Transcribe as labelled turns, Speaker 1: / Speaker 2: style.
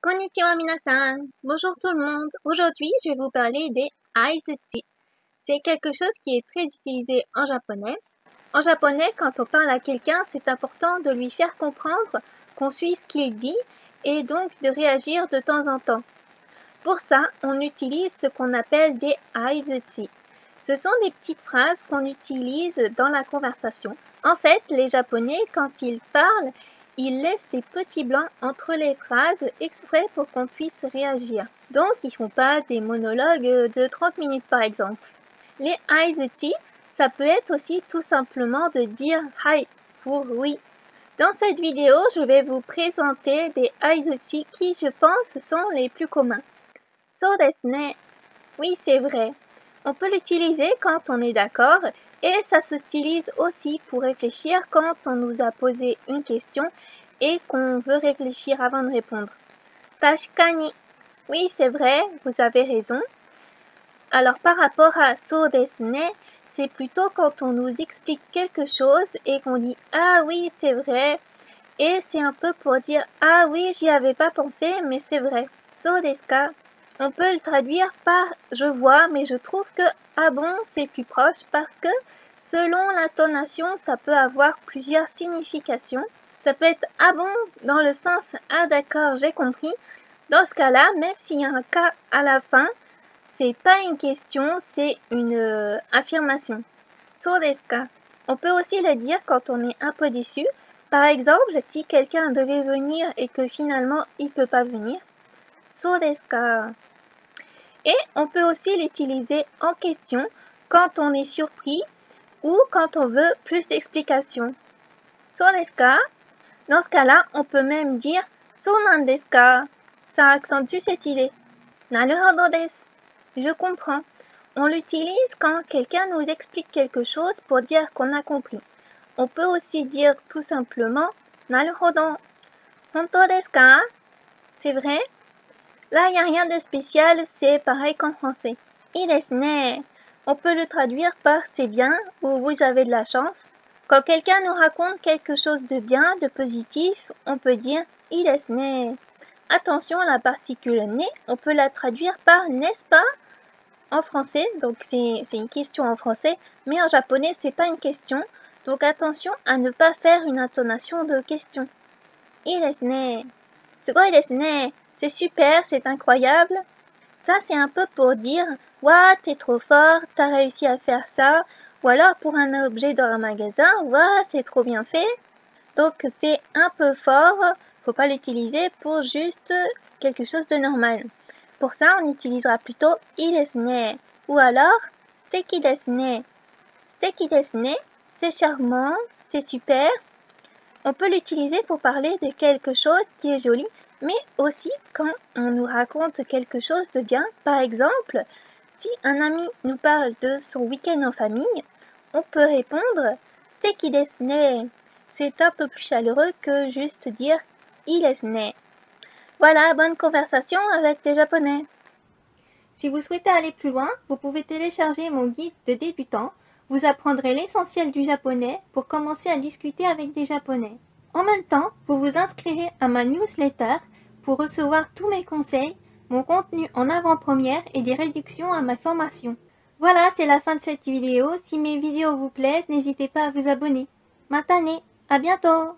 Speaker 1: Konnichiwa minasan. Bonjour tout le monde. Aujourd'hui, je vais vous parler des aizuchi. C'est quelque chose qui est très utilisé en japonais. En japonais, quand on parle à quelqu'un, c'est important de lui faire comprendre qu'on suit ce qu'il dit et donc de réagir de temps en temps. Pour ça, on utilise ce qu'on appelle des aizuchi. Ce sont des petites phrases qu'on utilise dans la conversation. En fait, les Japonais, quand ils parlent, ils laissent des petits blancs entre les phrases exprès pour qu'on puisse réagir. Donc, ils font pas des monologues de 30 minutes par exemple. Les aizuchi, ça peut être aussi tout simplement de dire hai pour oui. Dans cette vidéo, je vais vous présenter des aizuchi qui, je pense, sont les plus communs. So desu ne. Oui, c'est vrai. On peut l'utiliser quand on est d'accord et ça s'utilise aussi pour réfléchir quand on nous a posé une question et qu'on veut réfléchir avant de répondre. Tashikani. Oui, c'est vrai, vous avez raison. Alors par rapport à so desu ne, c'est plutôt quand on nous explique quelque chose et qu'on dit ah oui, c'est vrai. Et c'est un peu pour dire ah oui, j'y avais pas pensé, mais c'est vrai. So desu ka. On peut le traduire par je vois, mais je trouve que ah bon, c'est plus proche parce que selon l'intonation, ça peut avoir plusieurs significations. Ça peut être ah bon dans le sens ah d'accord, j'ai compris. Dans ce cas-là, même s'il y a un cas à la fin, c'est pas une question, c'est une affirmation. So desu ka. On peut aussi le dire quand on est un peu déçu. Par exemple, si quelqu'un devait venir et que finalement il peut pas venir. So desu ka. Et on peut aussi l'utiliser en question quand on est surpris ou quand on veut plus d'explications. So desu ka? Dans ce cas-là, on peut même dire so nan desu ka? Ça accentue cette idée. Naruhodo desu. Je comprends. On l'utilise quand quelqu'un nous explique quelque chose pour dire qu'on a compris. On peut aussi dire tout simplement Naruhodo. Honto desu ka? C'est vrai? Là, il n'y a rien de spécial, c'est pareil qu'en français. I desu ne. On peut le traduire par c'est bien ou vous avez de la chance. Quand quelqu'un nous raconte quelque chose de bien, de positif, on peut dire I desu ne. Attention à la particule ne, on peut la traduire par n'est-ce pas en français, donc c'est une question en français, mais en japonais c'est pas une question, donc attention à ne pas faire une intonation de question. I desu ne. Sugoi desu ne. C'est super, c'est incroyable. Ça, c'est un peu pour dire « Waouh, t'es trop fort, t'as réussi à faire ça ». Ou alors pour un objet dans un magasin « Waouh, c'est trop bien fait ». Donc, c'est un peu fort, faut pas l'utiliser pour juste quelque chose de normal. Pour ça, on utilisera plutôt « I desu ne » ou alors « Suteki desu ne ». Suteki desu ne, c'est charmant, c'est super. On peut l'utiliser pour parler de quelque chose qui est joli, mais aussi quand on nous raconte quelque chose de bien. Par exemple, si un ami nous parle de son week-end en famille, on peut répondre « Suteki desu ne ». C'est un peu plus chaleureux que juste dire « I desu ne ». Voilà, bonne conversation avec des Japonais. Si vous souhaitez aller plus loin, vous pouvez télécharger mon guide de débutant. Vous apprendrez l'essentiel du japonais pour commencer à discuter avec des Japonais. En même temps, vous vous inscrirez à ma newsletter pour recevoir tous mes conseils, mon contenu en avant-première et des réductions à ma formation. Voilà, c'est la fin de cette vidéo. Si mes vidéos vous plaisent, n'hésitez pas à vous abonner. Matane, à bientôt!